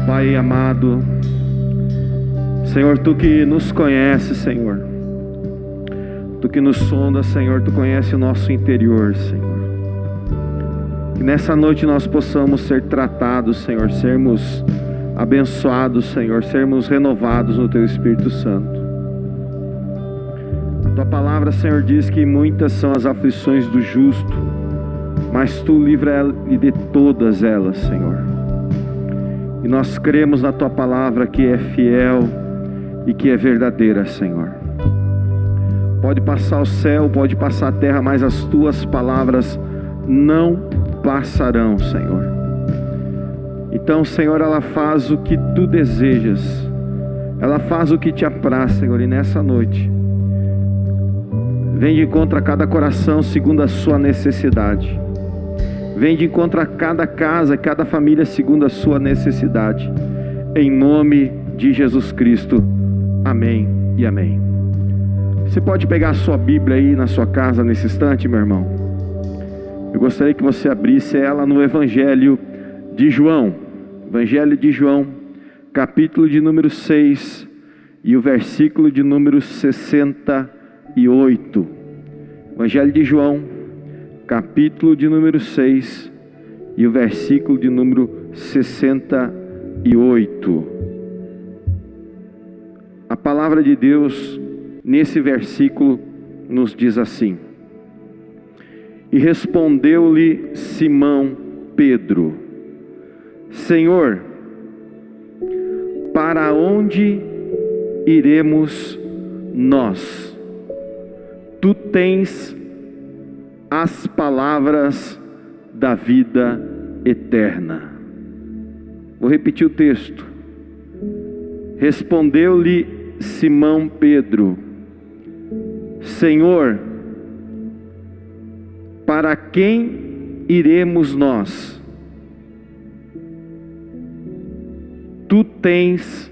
Pai amado, Senhor, Tu que nos conheces, Senhor, Tu que nos sonda, Senhor, Tu conheces o nosso interior, Senhor. Que nessa noite nós possamos ser tratados, Senhor, sermos abençoados, Senhor, sermos renovados no Teu Espírito Santo. A Tua palavra, Senhor, diz que muitas são as aflições do justo, mas Tu livra ele de todas elas, Senhor. E nós cremos na Tua palavra que é fiel e que é verdadeira, Senhor. Pode passar o céu, pode passar a terra, mas as Tuas palavras não passarão, Senhor. Então, Senhor, ela faz o que Tu desejas, ela faz o que Te apraz, Senhor. E nessa noite, vem de encontro a cada coração segundo a sua necessidade. Vem de encontro a cada casa, cada família segundo a sua necessidade. Em nome de Jesus Cristo. Amém e amém. Você pode pegar a sua Bíblia aí na sua casa nesse instante, meu irmão? Eu gostaria que você abrisse ela no Evangelho de João. Evangelho de João, capítulo de número 6 e o versículo de número 68. Evangelho de João, capítulo de número 6 e o versículo de número 68. A palavra de Deus nesse versículo nos diz assim: E respondeu-lhe Simão Pedro: Senhor, para onde iremos nós? Tu tens as palavras da vida eterna. Vou repetir o texto. Respondeu-lhe Simão Pedro: Senhor, para quem iremos nós? Tu tens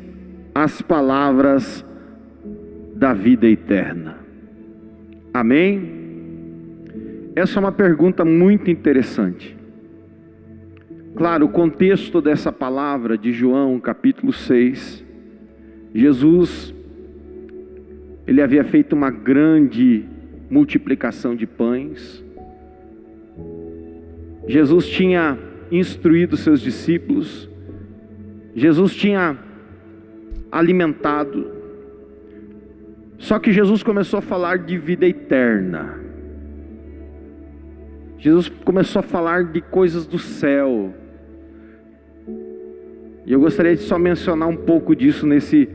as palavras da vida eterna. Amém? Essa é uma pergunta muito interessante. Claro, o contexto dessa palavra de João, capítulo 6, Jesus, ele havia feito uma grande multiplicação de pães. Jesus tinha instruído seus discípulos. Jesus tinha alimentado. Só que Jesus começou a falar de vida eterna. Jesus começou a falar de coisas do céu. E eu gostaria de só mencionar um pouco disso nesse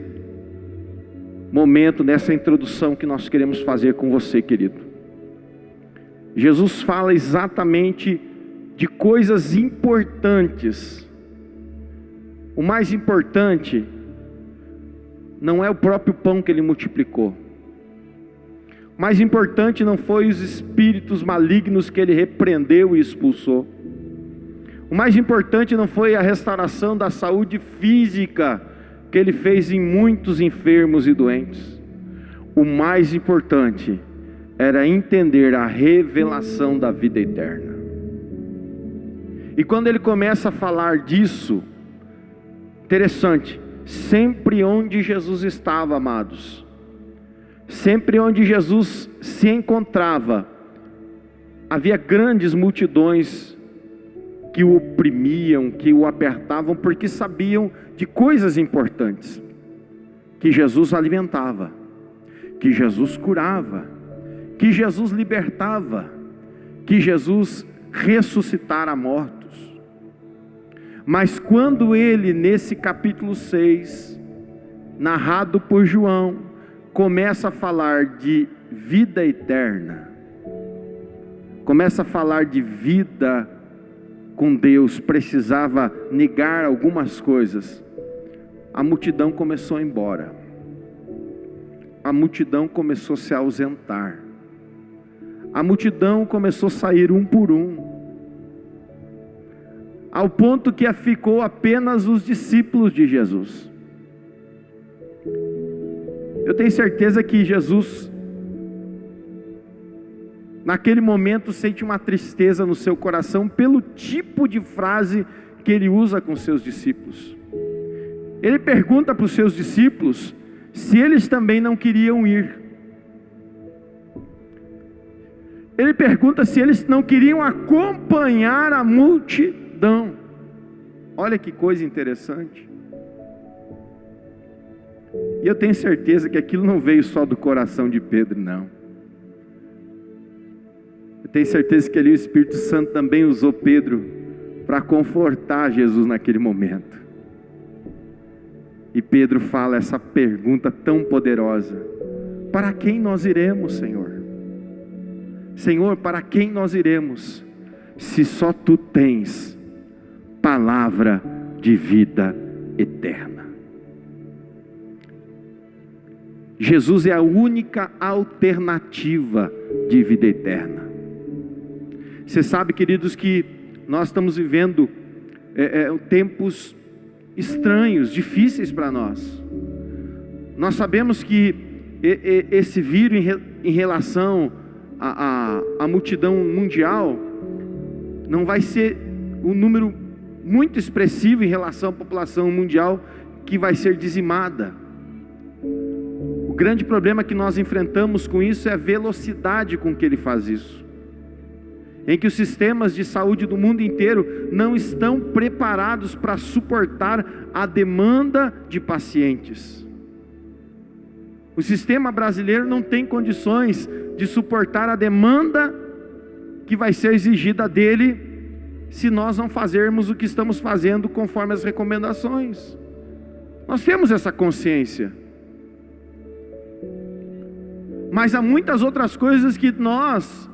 momento, nessa introdução que nós queremos fazer com você, querido. Jesus fala exatamente de coisas importantes. O mais importante não é o próprio pão que Ele multiplicou. O mais importante não foi os espíritos malignos que Ele repreendeu e expulsou. O mais importante não foi a restauração da saúde física que Ele fez em muitos enfermos e doentes. O mais importante era entender a revelação da vida eterna. E quando Ele começa a falar disso, interessante, sempre onde Jesus estava, amados, sempre onde Jesus se encontrava, havia grandes multidões que o oprimiam, que o apertavam, porque sabiam de coisas importantes, que Jesus alimentava, que Jesus curava, que Jesus libertava, que Jesus ressuscitara mortos. Mas quando ele, nesse capítulo 6, narrado por João, começa a falar de vida eterna, começa a falar de vida com Deus, precisava negar algumas coisas, a multidão começou a ir embora, a multidão começou a se ausentar, a multidão começou a sair um por um, ao ponto que ficou apenas os discípulos de Jesus. Eu tenho certeza que Jesus, naquele momento, sente uma tristeza no seu coração pelo tipo de frase que Ele usa com seus discípulos. Ele pergunta para os seus discípulos se eles também não queriam ir. Ele pergunta se eles não queriam acompanhar a multidão. Olha que coisa interessante. E eu tenho certeza que aquilo não veio só do coração de Pedro, não. Eu tenho certeza que ali o Espírito Santo também usou Pedro para confortar Jesus naquele momento. E Pedro fala essa pergunta tão poderosa: para quem nós iremos, Senhor? Senhor, para quem nós iremos, se só Tu tens palavra de vida eterna? Jesus é a única alternativa de vida eterna. Você sabe, queridos, que nós estamos vivendo tempos estranhos, difíceis para nós. Nós sabemos que esse vírus em relação à multidão mundial não vai ser um número muito expressivo em relação à população mundial que vai ser dizimada. O grande problema que nós enfrentamos com isso é a velocidade com que ele faz isso, em que os sistemas de saúde do mundo inteiro não estão preparados para suportar a demanda de pacientes. O sistema brasileiro não tem condições de suportar a demanda que vai ser exigida dele, se nós não fazermos o que estamos fazendo conforme as recomendações. Nós temos essa consciência. Mas há muitas outras coisas que nós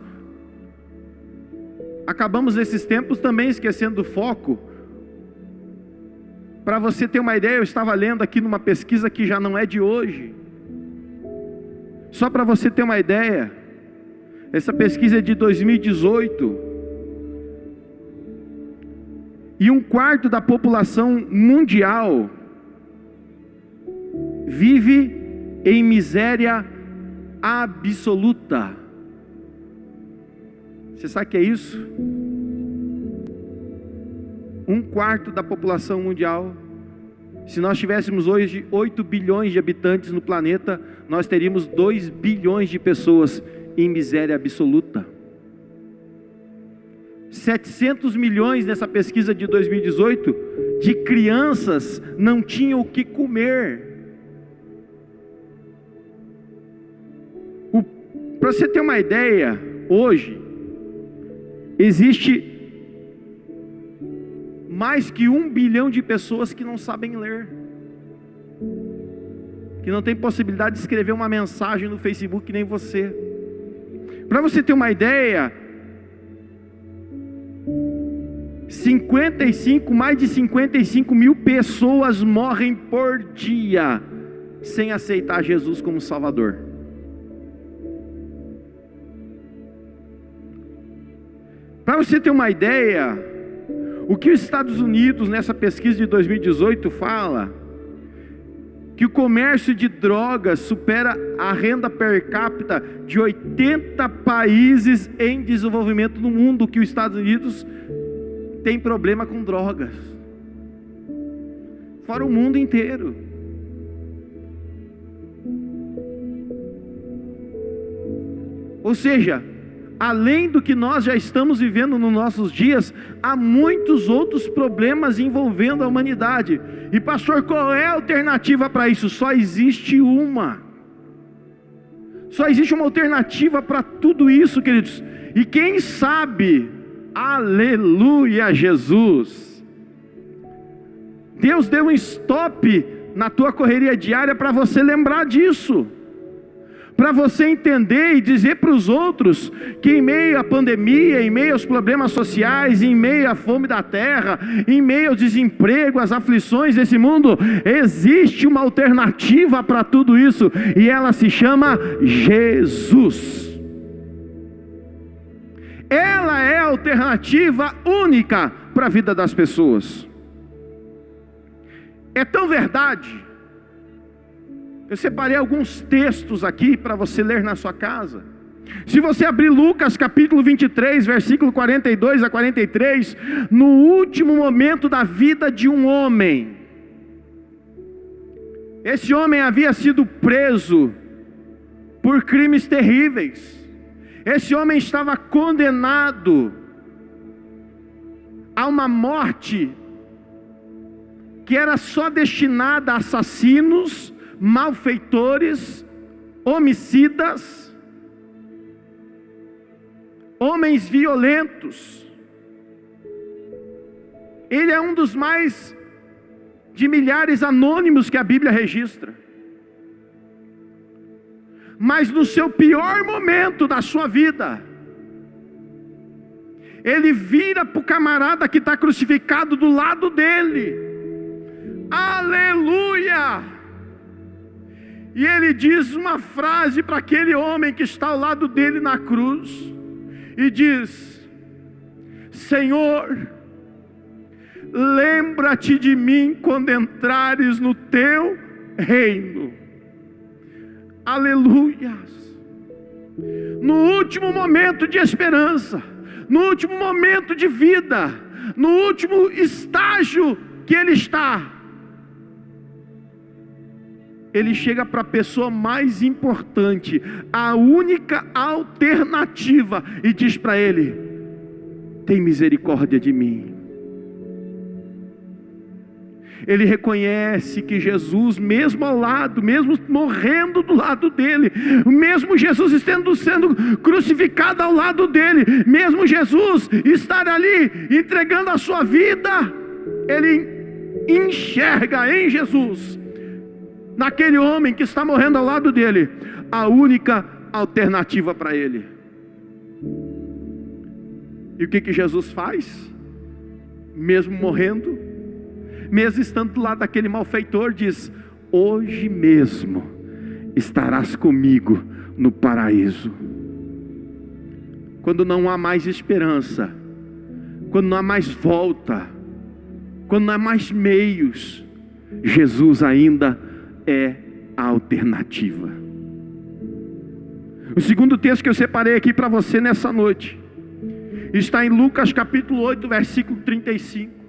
acabamos nesses tempos também esquecendo do foco. Para você ter uma ideia, eu estava lendo aqui numa pesquisa que já não é de hoje. Só para você ter uma ideia, essa pesquisa é de 2018. E 1/4 da população mundial vive em miséria absoluta. Você sabe o que é isso? 1/4 da população mundial. Se nós tivéssemos hoje 8 bilhões de habitantes no planeta, nós teríamos 2 bilhões de pessoas em miséria absoluta. 700 milhões nessa pesquisa de 2018 de crianças não tinham o que comer. Para você ter uma ideia, hoje existe mais que 1 bilhão de pessoas que não sabem ler, que não tem possibilidade de escrever uma mensagem no Facebook, nem você. Para você ter uma ideia, mais de 55 mil pessoas morrem por dia sem aceitar Jesus como Salvador. Para você ter uma ideia, o que os Estados Unidos, nessa pesquisa de 2018, fala, que o comércio de drogas supera a renda per capita de 80 países em desenvolvimento no mundo, que os Estados Unidos tem problema com drogas, fora o mundo inteiro. Ou seja, além do que nós já estamos vivendo nos nossos dias, há muitos outros problemas envolvendo a humanidade. E pastor, qual é a alternativa para isso? Só existe uma. Só existe uma alternativa para tudo isso, queridos. E quem sabe, aleluia, Jesus, Deus deu um stop na tua correria diária para você lembrar disso, para você entender e dizer para os outros que em meio à pandemia, em meio aos problemas sociais, em meio à fome da terra, em meio ao desemprego, às aflições desse mundo, existe uma alternativa para tudo isso, e ela se chama Jesus. Ela é a alternativa única para a vida das pessoas. É tão verdade. Eu separei alguns textos aqui para você ler na sua casa. Se você abrir Lucas capítulo 23, versículo 42 a 43, no último momento da vida de um homem, Esse homem havia sido preso por crimes terríveis. Esse homem estava condenado a uma morte que era só destinada a assassinos, malfeitores, homicidas, homens violentos. Ele é um dos mais de milhares anônimos que a Bíblia registra. Mas no seu pior momento da sua vida, ele vira para o camarada que está crucificado do lado dele. Aleluia! E ele diz uma frase para aquele homem que está ao lado dele na cruz. E diz: Senhor, lembra-te de mim quando entrares no teu reino. Aleluias! No último momento de esperança, no último momento de vida, no último estágio que ele está, ele chega para a pessoa mais importante, a única alternativa, e diz para ele: tem misericórdia de mim. Ele reconhece que Jesus, mesmo ao lado, mesmo morrendo do lado dele, mesmo Jesus sendo crucificado ao lado dele, mesmo Jesus estar ali entregando a sua vida, ele enxerga em Jesus, naquele homem que está morrendo ao lado dele, a única alternativa para ele. E o que Jesus faz? Mesmo morrendo, mesmo estando do lado daquele malfeitor, diz: hoje mesmo estarás comigo no paraíso. Quando não há mais esperança, quando não há mais volta, quando não há mais meios, Jesus ainda é a alternativa. O segundo texto que eu separei aqui para você nessa noite está em Lucas capítulo 8, versículo 35.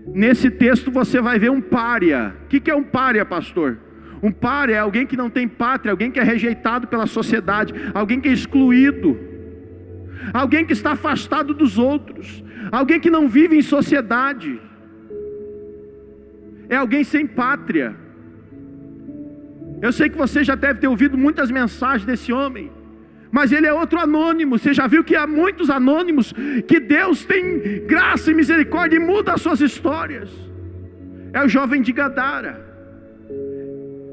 Nesse texto você vai ver um pária. O que é um pária, pastor? Um pária é alguém que não tem pátria, alguém que é rejeitado pela sociedade, alguém que é excluído, alguém que está afastado dos outros, alguém que não vive em sociedade, é alguém sem pátria. Eu sei que você já deve ter ouvido muitas mensagens desse homem, mas ele é outro anônimo. Você já viu que há muitos anônimos que Deus tem graça e misericórdia e muda as suas histórias. É o jovem de Gadara.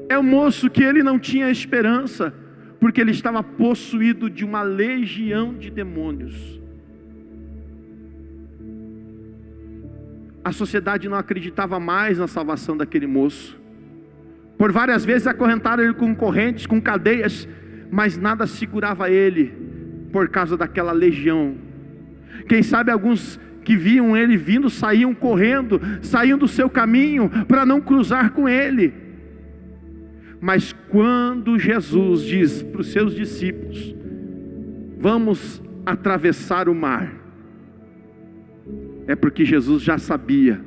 É o moço que ele não tinha esperança, porque ele estava possuído de uma legião de demônios. A sociedade não acreditava mais na salvação daquele moço. Por várias vezes acorrentaram ele com correntes, com cadeias, mas nada segurava ele, por causa daquela legião. Quem sabe alguns que viam ele vindo, saíam correndo, saíam do seu caminho, para não cruzar com ele. Mas quando Jesus diz para os seus discípulos: vamos atravessar o mar, é porque Jesus já sabia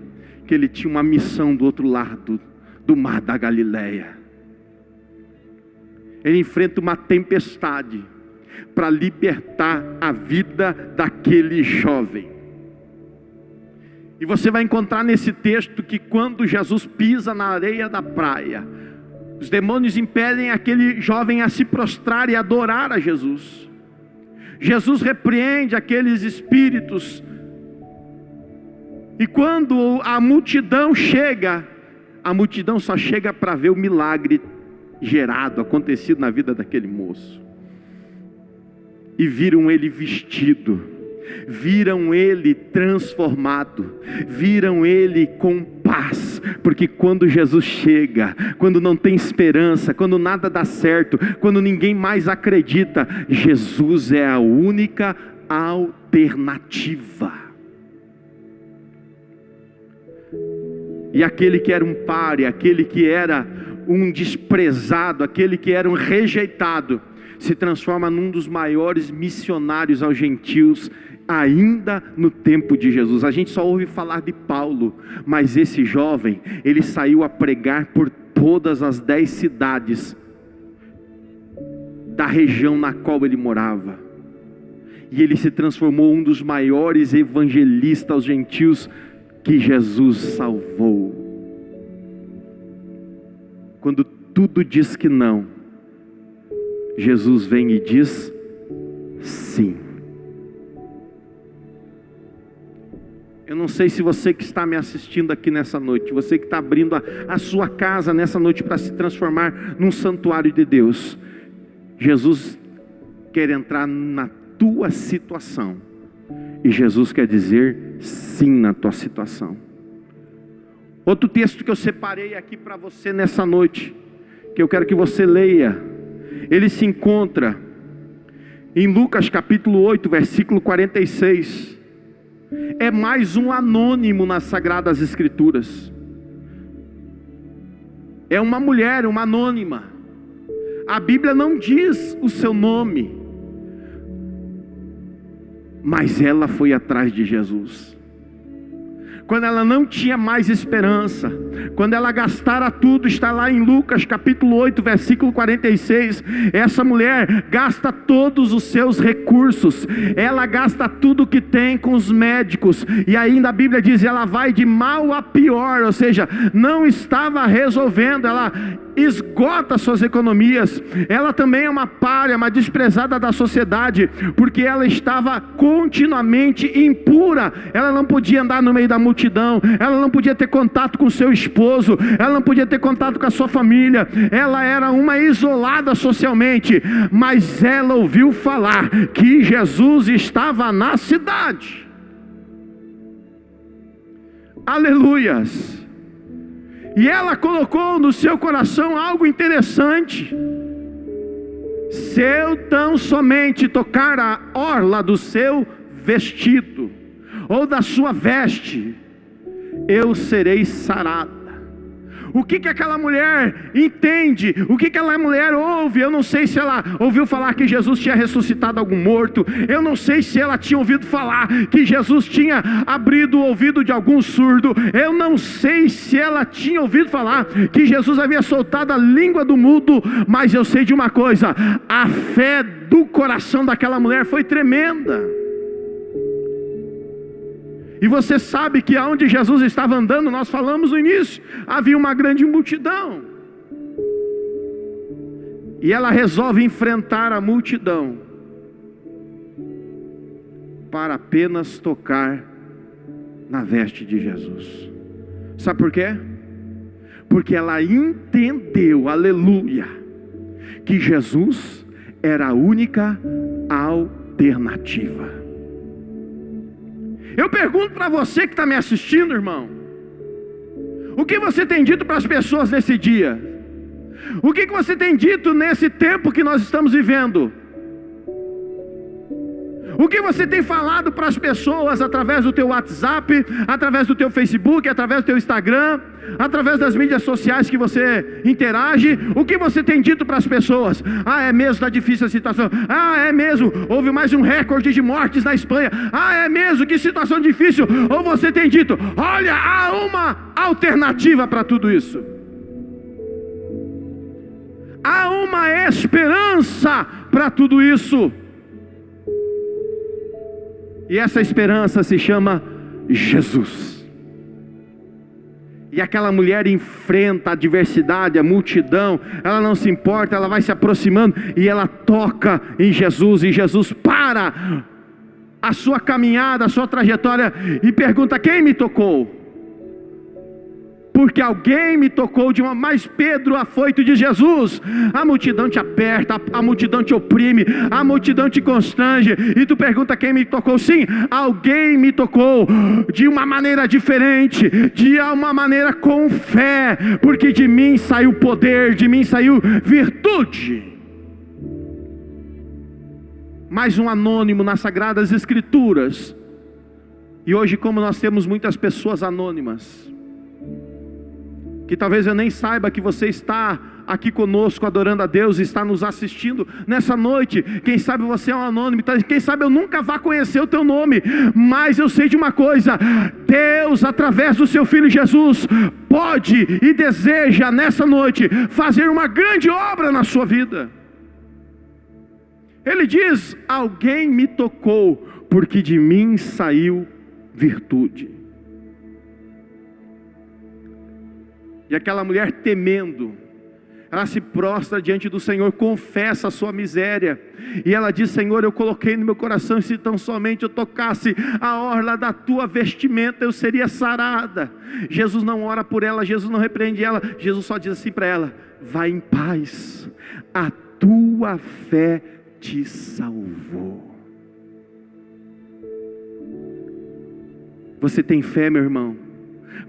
que ele tinha uma missão do outro lado do mar da Galileia. Ele enfrenta uma tempestade para libertar a vida daquele jovem. E você vai encontrar nesse texto que quando Jesus pisa na areia da praia, os demônios impelem aquele jovem a se prostrar e adorar a Jesus. Jesus repreende aqueles espíritos. E quando a multidão chega, a multidão só chega para ver o milagre gerado, acontecido na vida daquele moço. E viram ele vestido, viram ele transformado, viram ele com paz, porque quando Jesus chega, quando não tem esperança, quando nada dá certo, quando ninguém mais acredita, Jesus é a única alternativa. E aquele que era um pária, aquele que era um desprezado, aquele que era um rejeitado, se transforma num dos maiores missionários aos gentios, ainda no tempo de Jesus. A gente só ouve falar de Paulo, mas esse jovem, ele saiu a pregar por todas as 10 cidades da região na qual ele morava. E ele se transformou um dos maiores evangelistas aos gentios que Jesus salvou. Quando tudo diz que não, Jesus vem e diz sim. Eu não sei se você que está me assistindo aqui nessa noite, você que está abrindo a sua casa nessa noite para se transformar num santuário de Deus, Jesus quer entrar na tua situação, e Jesus quer dizer sim na tua situação. Outro texto que eu separei aqui para você nessa noite, que eu quero que você leia, ele se encontra em Lucas capítulo 8, versículo 46. É mais um anônimo nas Sagradas Escrituras. É uma mulher, uma anônima. A Bíblia não diz o seu nome, mas ela foi atrás de Jesus. Quando ela não tinha mais esperança, quando ela gastara tudo, está lá em Lucas capítulo 8, versículo 46, essa mulher gasta todos os seus recursos, ela gasta tudo que tem com os médicos, e ainda a Bíblia diz, ela vai de mal a pior, ou seja, não estava resolvendo, ela esgota suas economias. Ela também é uma pária, uma desprezada da sociedade, porque ela estava continuamente impura. Ela não podia andar no meio da multidão, ela não podia ter contato com seu esposo, ela não podia ter contato com a sua família, ela era uma isolada socialmente, mas ela ouviu falar que Jesus estava na cidade. Aleluias! E ela colocou no seu coração algo interessante: se eu tão somente tocar a orla do seu vestido, ou da sua veste, eu serei sarada. O que aquela mulher entende? O que aquela mulher ouve? Eu não sei se ela ouviu falar que Jesus tinha ressuscitado algum morto. Eu não sei se ela tinha ouvido falar que Jesus tinha abrido o ouvido de algum surdo. Eu não sei se ela tinha ouvido falar que Jesus havia soltado a língua do mudo. Mas eu sei de uma coisa: a fé do coração daquela mulher foi tremenda. E você sabe que aonde Jesus estava andando, nós falamos no início, havia uma grande multidão. E ela resolve enfrentar a multidão para apenas tocar na veste de Jesus. Sabe por quê? Porque ela entendeu, aleluia, que Jesus era a única alternativa. Eu pergunto para você que está me assistindo, irmão, o que você tem dito para as pessoas nesse dia? O que você tem dito nesse tempo que nós estamos vivendo? O que você tem falado para as pessoas através do teu WhatsApp, através do teu Facebook, através do teu Instagram, através das mídias sociais que você interage? O que você tem dito para as pessoas? Ah, é mesmo, está difícil a situação. Ah, é mesmo, houve mais um recorde de mortes na Espanha. Ah, é mesmo, que situação difícil. Ou você tem dito, olha, há uma alternativa para tudo isso. Há uma esperança para tudo isso. E essa esperança se chama Jesus. E aquela mulher enfrenta a adversidade, a multidão, ela não se importa, ela vai se aproximando e ela toca em Jesus, e Jesus para a sua caminhada, a sua trajetória e pergunta: quem me tocou? Porque alguém me tocou de uma... Mas Pedro, afoito de Jesus, a multidão te aperta, a multidão te oprime, a multidão te constrange, e tu pergunta: quem me tocou? Sim, alguém me tocou de uma maneira diferente, de uma maneira com fé, porque de mim saiu poder, de mim saiu virtude. Mais um anônimo nas Sagradas Escrituras. E hoje, como nós temos muitas pessoas anônimas, que talvez eu nem saiba que você está aqui conosco adorando a Deus, está nos assistindo nessa noite. Quem sabe você é um anônimo, quem sabe eu nunca vá conhecer o teu nome, mas eu sei de uma coisa: Deus, através do seu Filho Jesus, pode e deseja nessa noite fazer uma grande obra na sua vida. Ele diz: alguém me tocou, porque de mim saiu virtude. E aquela mulher, temendo, ela se prostra diante do Senhor, confessa a sua miséria, e ela diz: Senhor, eu coloquei no meu coração, se tão somente eu tocasse a orla da tua vestimenta, eu seria sarada. Jesus não ora por ela, Jesus não repreende ela, Jesus só diz assim para ela: vai em paz, a tua fé te salvou. Você tem fé, meu irmão,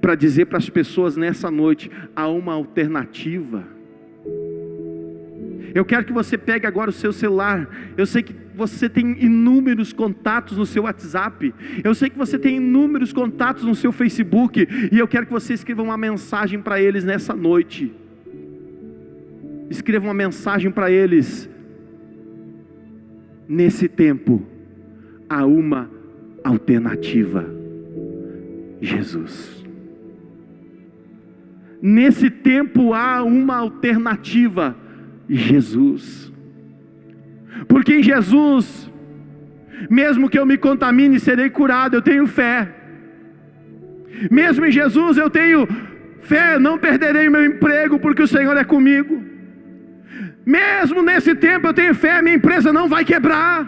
para dizer para as pessoas nessa noite: há uma alternativa? Eu quero que você pegue agora o seu celular. Eu sei que você tem inúmeros contatos no seu WhatsApp. Eu sei que você tem inúmeros contatos no seu Facebook. E eu quero que você escreva uma mensagem para eles nessa noite. Escreva uma mensagem para eles: nesse tempo há uma alternativa, Jesus. Nesse tempo há uma alternativa, Jesus. Porque em Jesus, mesmo que eu me contamine, serei curado. Eu tenho fé. Mesmo em Jesus eu tenho fé, não perderei meu emprego, porque o Senhor é comigo. Mesmo nesse tempo eu tenho fé, minha empresa não vai quebrar.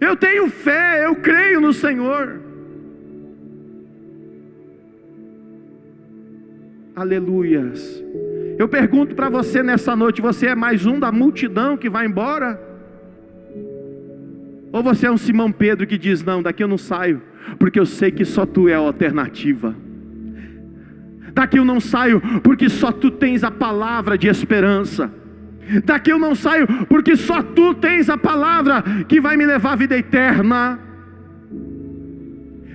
Eu tenho fé, eu creio no Senhor. Aleluias. Eu pergunto para você nessa noite: você é mais um da multidão que vai embora? Ou você é um Simão Pedro que diz: não, daqui eu não saio, porque eu sei que só tu é a alternativa. Daqui eu não saio, porque só tu tens a palavra de esperança. Daqui eu não saio, porque só tu tens a palavra que vai me levar à vida eterna.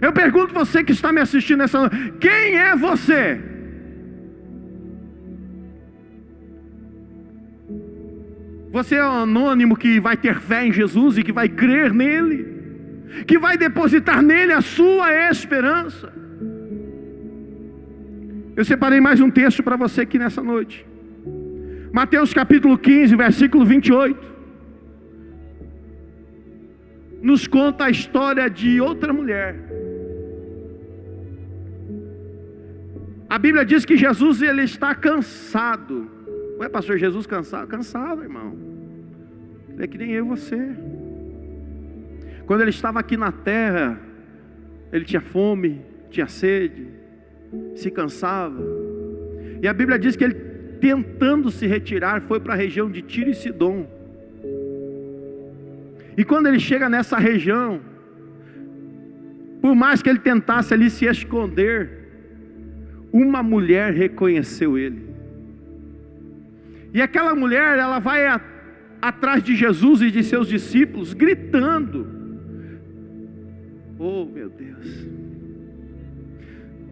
Eu pergunto você que está me assistindo nessa noite: quem é você? Você é um anônimo que vai ter fé em Jesus e que vai crer nele, que vai depositar nele a sua esperança. Eu separei mais um texto para você aqui nessa noite. Mateus capítulo 15, versículo 28. Nos conta a história de outra mulher. A Bíblia diz que Jesus, ele está cansado. Ué, pastor, Jesus cansado? Cansado, irmão. Ele é que nem eu e você. Quando ele estava aqui na terra, ele tinha fome, tinha sede, se cansava. E a Bíblia diz que ele, tentando se retirar, foi para a região de Tiro e Sidom. E quando ele chega nessa região, por mais que ele tentasse ali se esconder, uma mulher reconheceu ele. E aquela mulher, ela vai atrás de Jesus e de seus discípulos, gritando: oh meu Deus,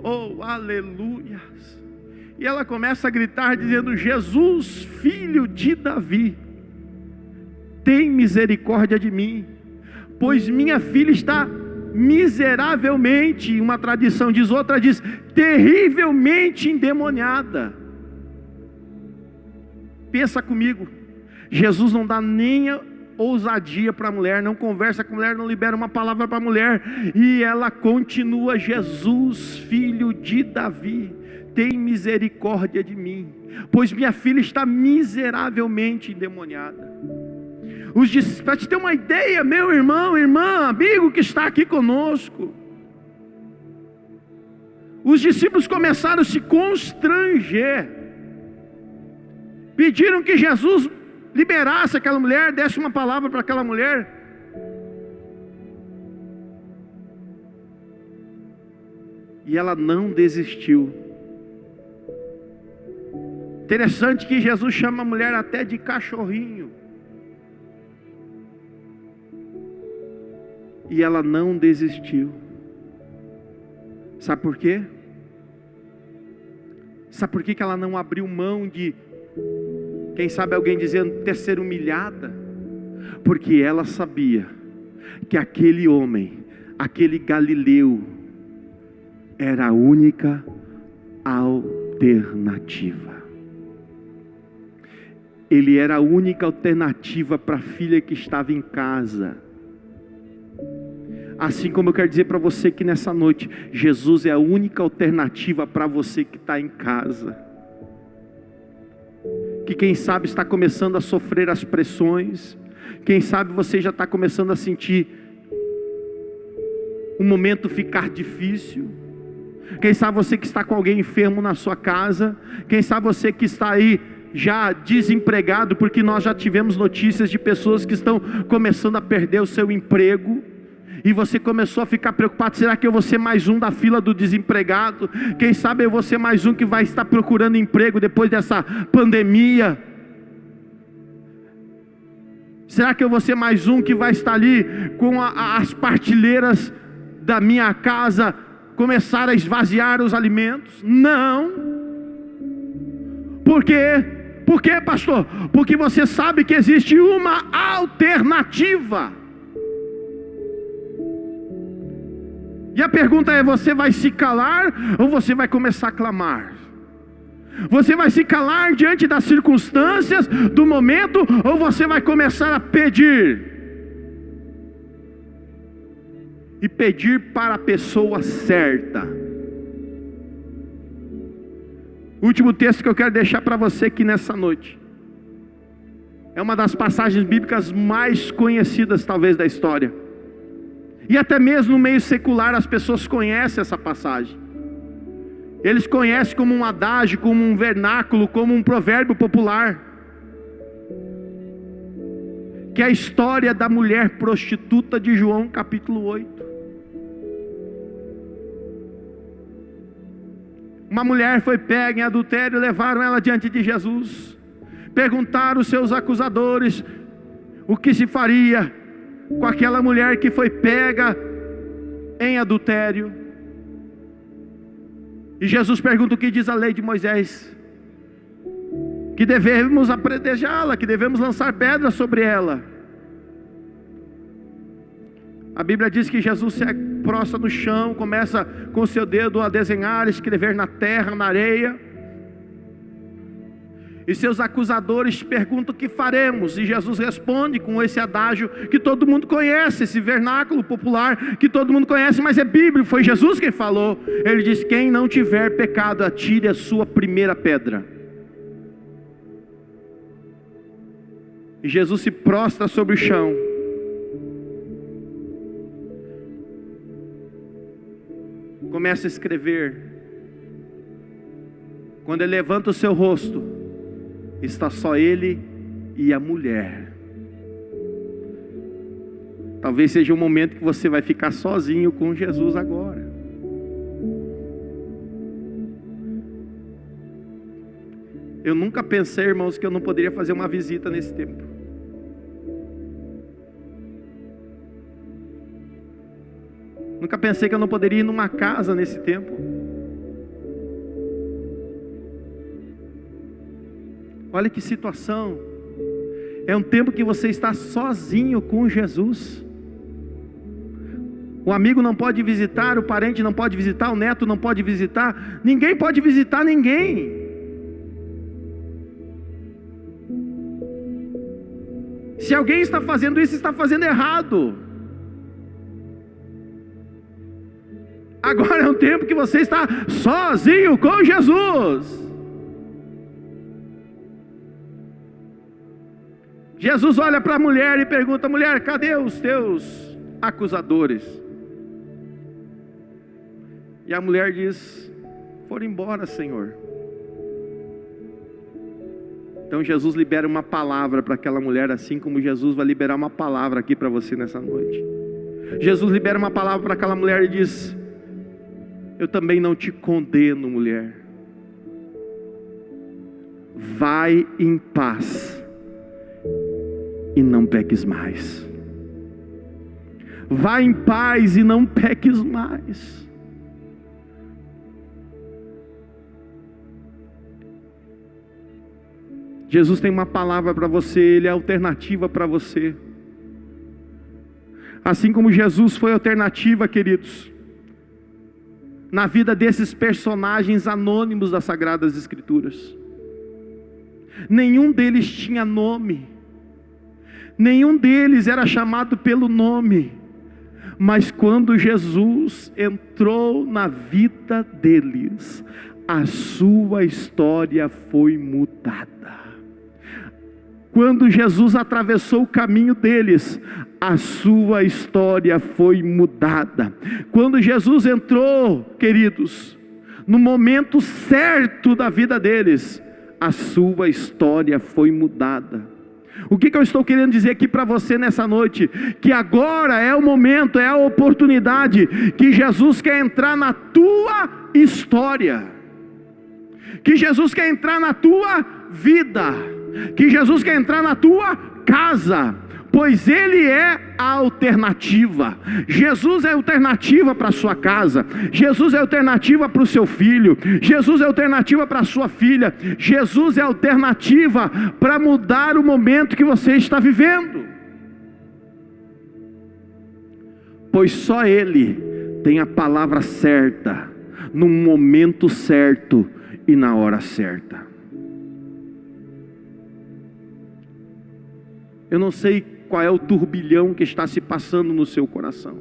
oh aleluia. E ela começa a gritar dizendo: Jesus, filho de Davi, tem misericórdia de mim, pois minha filha está miseravelmente, uma tradição diz, outra diz, terrivelmente endemoniada. Pensa comigo, Jesus não dá nem a ousadia para a mulher, não conversa com a mulher, não libera uma palavra para a mulher, e ela continua: Jesus, filho de Davi, tem misericórdia de mim, pois minha filha está miseravelmente endemoniada. Para te ter uma ideia, meu irmão, irmã, amigo que está aqui conosco, os discípulos começaram a se constranger, pediram que Jesus liberasse aquela mulher, desse uma palavra para aquela mulher. E ela não desistiu. Interessante que Jesus chama a mulher até de cachorrinho. E ela não desistiu. Sabe por quê? Sabe por que ela não abriu mão de, quem sabe alguém dizendo, ter ser humilhada? Porque ela sabia que aquele homem, aquele galileu, era a única alternativa. Ele era a única alternativa para a filha que estava em casa. Assim como eu quero dizer para você que nessa noite, Jesus é a única alternativa para você que está em casa. Que quem sabe está começando a sofrer as pressões. Quem sabe você já está começando a sentir um momento ficar difícil. Quem sabe você que está com alguém enfermo na sua casa. Quem sabe você que está aí já desempregado, porque nós já tivemos notícias de pessoas que estão começando a perder o seu emprego. E você começou a ficar preocupado, será que eu vou ser mais um da fila do desempregado? Quem sabe eu vou ser mais um que vai estar procurando emprego depois dessa pandemia? Será que eu vou ser mais um que vai estar ali com as partilheiras da minha casa começar a esvaziar os alimentos? Não. Por quê? Por quê, pastor? Porque você sabe que existe uma alternativa. E a pergunta é, você vai se calar ou você vai começar a clamar? Você vai se calar diante das circunstâncias do momento ou você vai começar a pedir? E pedir para a pessoa certa. O último texto que eu quero deixar para você aqui nessa noite é uma das passagens bíblicas mais conhecidas talvez da história. E até mesmo no meio secular as pessoas conhecem essa passagem. Eles conhecem como um adágio, como um vernáculo, como um provérbio popular. Que é a história da mulher prostituta de João capítulo 8. Uma mulher foi pega em adultério, levaram ela diante de Jesus. Perguntaram os seus acusadores o que se faria com aquela mulher que foi pega em adultério. E Jesus pergunta o que diz a lei de Moisés: que devemos apedrejá-la, que devemos lançar pedras sobre ela. A Bíblia diz que Jesus se prostra no chão, começa com o seu dedo a desenhar, escrever na terra, na areia. E seus acusadores perguntam o que faremos, e Jesus responde com esse adágio que todo mundo conhece, esse vernáculo popular que todo mundo conhece, mas é bíblico, foi Jesus quem falou. Ele diz: quem não tiver pecado, atire a sua primeira pedra. E Jesus se prostra sobre o chão. Começa a escrever. Quando ele levanta o seu rosto, está só ele e a mulher. Talvez seja um momento que você vai ficar sozinho com Jesus agora. Eu nunca pensei, irmãos, que eu não poderia fazer uma visita nesse tempo. Nunca pensei que eu não poderia ir numa casa nesse tempo. Olha que situação. É um tempo que você está sozinho com Jesus. O amigo não pode visitar, o parente não pode visitar, o neto não pode visitar. Ninguém pode visitar ninguém. Se alguém está fazendo isso, está fazendo errado. Agora é um tempo que você está sozinho com Jesus. Jesus olha para a mulher e pergunta: mulher, cadê os teus acusadores? E a mulher diz: foram embora, Senhor. Então Jesus libera uma palavra para aquela mulher, assim como Jesus vai liberar uma palavra aqui para você nessa noite. Jesus libera uma palavra para aquela mulher e diz: eu também não te condeno, mulher. Vai em paz e não peques mais. Vai em paz e não peques mais. Jesus tem uma palavra para você, Ele é alternativa para você. Assim como Jesus foi alternativa, queridos, na vida desses personagens anônimos das Sagradas Escrituras. Nenhum deles tinha nome, nenhum deles era chamado pelo nome, mas quando Jesus entrou na vida deles, a sua história foi mudada. Quando Jesus atravessou o caminho deles, a sua história foi mudada. Quando Jesus entrou, queridos, no momento certo da vida deles, a sua história foi mudada. O que eu estou querendo dizer aqui para você nessa noite? Que agora é o momento, é a oportunidade que Jesus quer entrar na tua história, que Jesus quer entrar na tua vida, que Jesus quer entrar na tua casa, pois Ele é a alternativa. Jesus é a alternativa para a sua casa, Jesus é a alternativa para o seu filho, Jesus é a alternativa para a sua filha, Jesus é a alternativa para mudar o momento que você está vivendo, pois só Ele tem a palavra certa, no momento certo e na hora certa. Eu não sei qual é o turbilhão que está se passando no seu coração.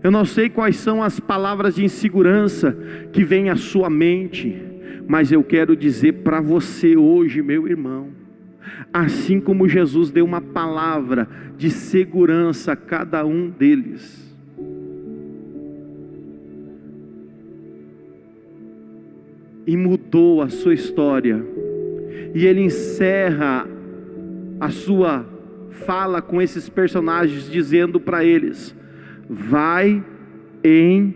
Eu não sei quais são as palavras de insegurança que vêm à sua mente, mas eu quero dizer para você hoje, meu irmão, assim como Jesus deu uma palavra de segurança a cada um deles, e mudou a sua história, e Ele encerra a sua fala com esses personagens, dizendo para eles: vai em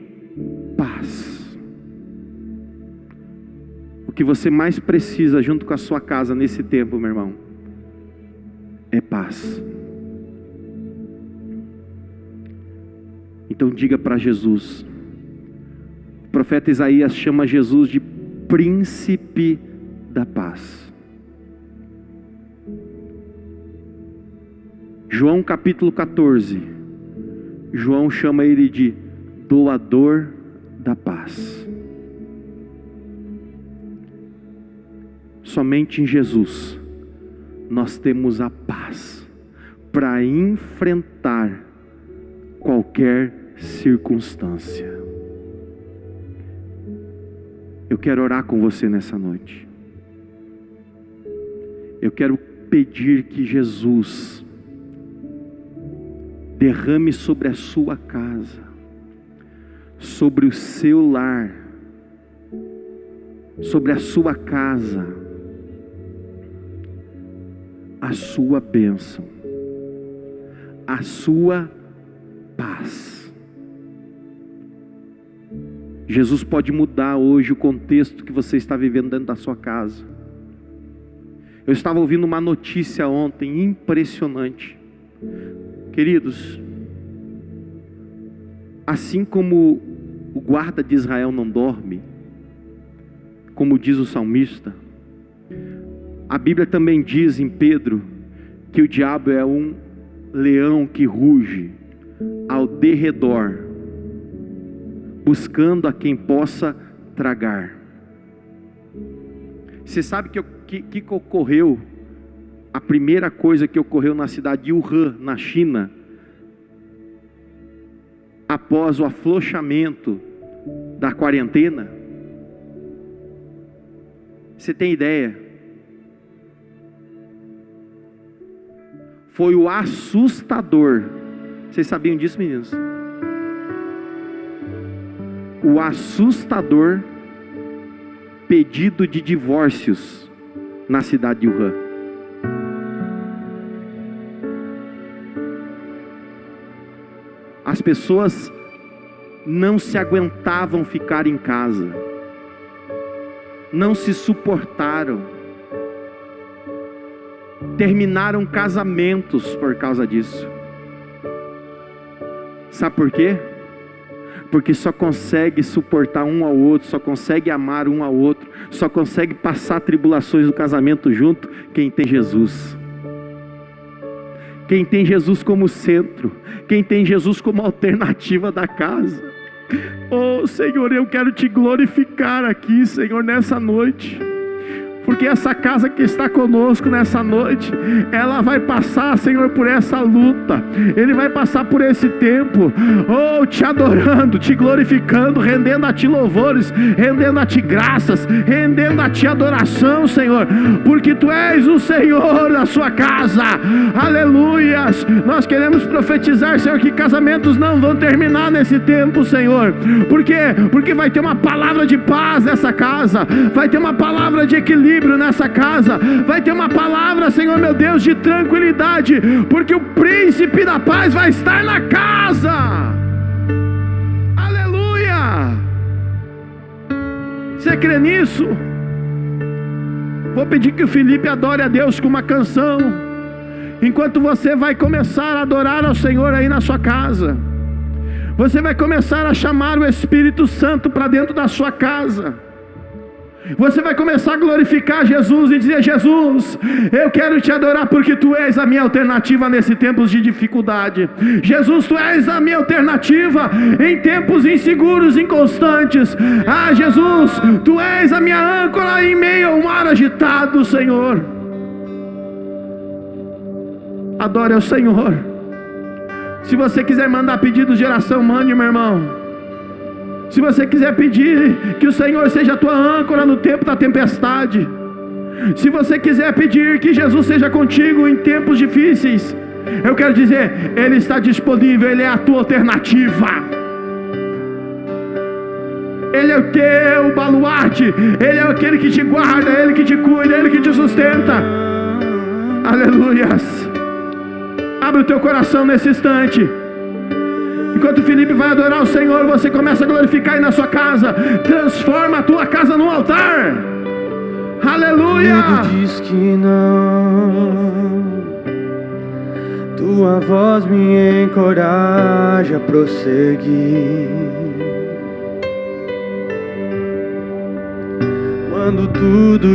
paz. O que você mais precisa junto com a sua casa nesse tempo, meu irmão, é paz. Então diga para Jesus. O profeta Isaías chama Jesus de príncipe da paz. João capítulo 14, João chama ele de doador da paz. Somente em Jesus nós temos a paz para enfrentar qualquer circunstância. Eu quero orar com você nessa noite. Eu quero pedir que Jesus derrame sobre a sua casa, sobre o seu lar, sobre a sua casa, a sua bênção, a sua paz. Jesus pode mudar hoje o contexto que você está vivendo dentro da sua casa. Eu estava ouvindo uma notícia ontem impressionante. Queridos, assim como o guarda de Israel não dorme, como diz o salmista, a Bíblia também diz em Pedro que o diabo é um leão que ruge ao derredor, buscando a quem possa tragar. Você sabe que ocorreu? A primeira coisa que ocorreu na cidade de Wuhan, na China, após o afrouxamento da quarentena, você tem ideia? Foi o assustador. Vocês sabiam disso, meninos? O assustador pedido de divórcios na cidade de Wuhan. As pessoas não se aguentavam ficar em casa, não se suportaram, terminaram casamentos por causa disso. Sabe por quê? porque só consegue suportar um ao outro, só consegue amar um ao outro, só consegue passar tribulações do casamento junto quem tem Jesus. Quem tem Jesus como centro, quem tem Jesus como alternativa da casa. Oh Senhor, eu quero te glorificar aqui, Senhor, nessa noite. Porque essa casa que está conosco nessa noite, ela vai passar, Senhor, por essa luta. Ele vai passar por esse tempo, oh, te adorando, te glorificando, rendendo a ti louvores, rendendo a ti graças, rendendo a ti adoração, Senhor. Porque tu és o Senhor da sua casa. Aleluias. Nós queremos profetizar, Senhor, que casamentos não vão terminar nesse tempo, Senhor. Por quê? Porque vai ter uma palavra de paz nessa casa, vai ter uma palavra de equilíbrio nessa casa, vai ter uma palavra, Senhor meu Deus, de tranquilidade, porque o príncipe da paz vai estar na casa. Aleluia. Você crê nisso? Vou pedir que o Felipe adore a Deus com uma canção, enquanto você vai começar a adorar ao Senhor aí na sua casa. Você vai começar a chamar o Espírito Santo para dentro da sua casa. Você vai começar a glorificar Jesus e dizer: Jesus, eu quero te adorar porque tu és a minha alternativa nesse tempos de dificuldade. Jesus, tu és a minha alternativa em tempos inseguros, inconstantes. Ah, Jesus, tu és a minha âncora em meio ao mar agitado, Senhor. Adore ao Senhor. Se você quiser mandar pedidos de oração, mande, meu irmão. Se você quiser pedir que o Senhor seja a tua âncora no tempo da tempestade, se você quiser pedir que Jesus seja contigo em tempos difíceis, eu quero dizer, Ele está disponível, Ele é a tua alternativa. Ele é o teu baluarte, Ele é aquele que te guarda, Ele que te cuida, Ele que te sustenta. Aleluias. Abre o teu coração nesse instante. Enquanto o Felipe vai adorar o Senhor, você começa a glorificar aí na sua casa. Transforma a tua casa num altar. Aleluia. Medo diz que não, tua voz me encoraja a prosseguir. Quando tudo